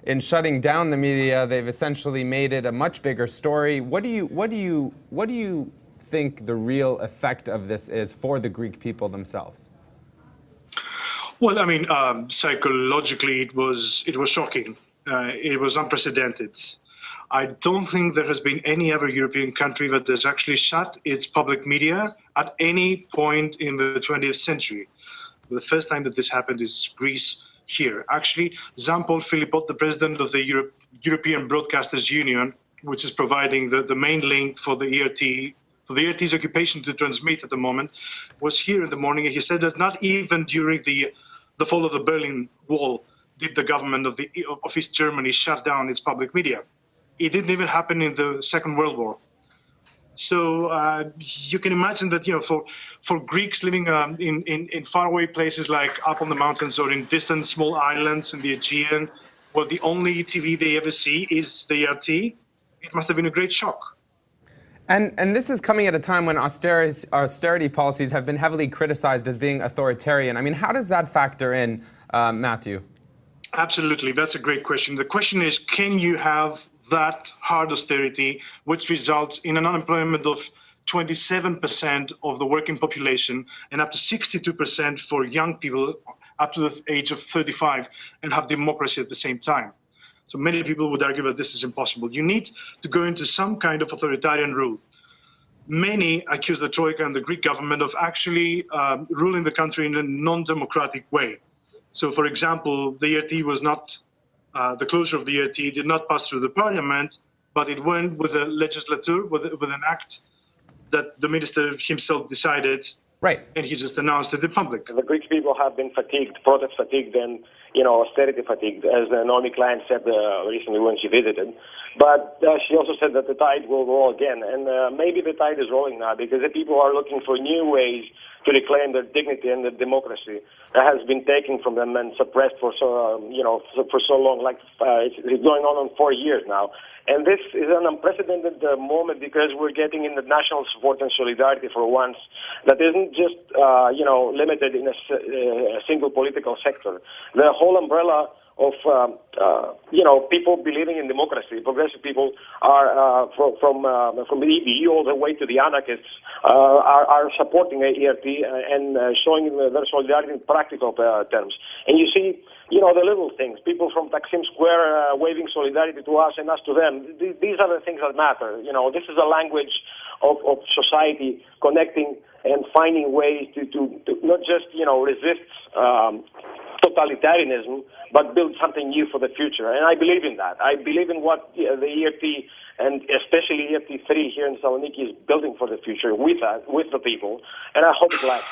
in shutting down the media, they've essentially made it a much bigger story. What do you think the real effect of this is for the Greek people themselves? Well, I mean, psychologically, it was shocking. It was unprecedented. I don't think there has been any other European country that has actually shut its public media at any point in the 20th century. The first time that this happened is Greece here. Actually, Jean-Paul Philippot, the president of the European Broadcasters Union, which is providing the main link for the ERT, for the ERT's occupation to transmit at the moment, was here in the morning, and he said that not even during the fall of the Berlin Wall did the government of East Germany shut down its public media. It didn't even happen in the Second World War. So you can imagine that, for Greeks living in faraway places like up on the mountains or in distant small islands in the Aegean, where the only TV they ever see is the ERT, it must have been a great shock. And this is coming at a time when austerity policies have been heavily criticized as being authoritarian. I mean, how does that factor in, Matthew? Absolutely. That's a great question. The question is, can you have that hard austerity, which results in an unemployment of 27% of the working population and up to 62% for young people up to the age of 35, and have democracy at the same time? So many people would argue that this is impossible. You need to go into some kind of authoritarian rule. Many accuse the Troika and the Greek government of actually ruling the country in a non-democratic way. So, for example, the ERT was not, the closure of the ERT did not pass through the parliament, but it went with a legislature, with an act that the minister himself decided. Right. And he just announced it in public. The Greek people have been fatigued, protest fatigued, and austerity fatigued, as Naomi Klein said recently when she visited. But she also said that the tide will roll again, and maybe the tide is rolling now because the people are looking for new ways to reclaim their dignity and their democracy that has been taken from them and suppressed for so long. Like it's going on 4 years now. And this is an unprecedented moment because we're getting in the national support and solidarity for once that isn't just, limited in a single political sector. The whole umbrella of, people believing in democracy, progressive people are from the EBU all the way to the anarchists are supporting ERT and showing their solidarity in practical terms. And you see, the little things, people from Taksim Square waving solidarity to us and us to them. These are the things that matter. This is a language of society connecting and finding ways to not just, resist totalitarianism, but build something new for the future. And I believe in that. I believe in what the ERT and especially ERT3 here in Thessaloniki is building for the future with the people. And I hope it lasts.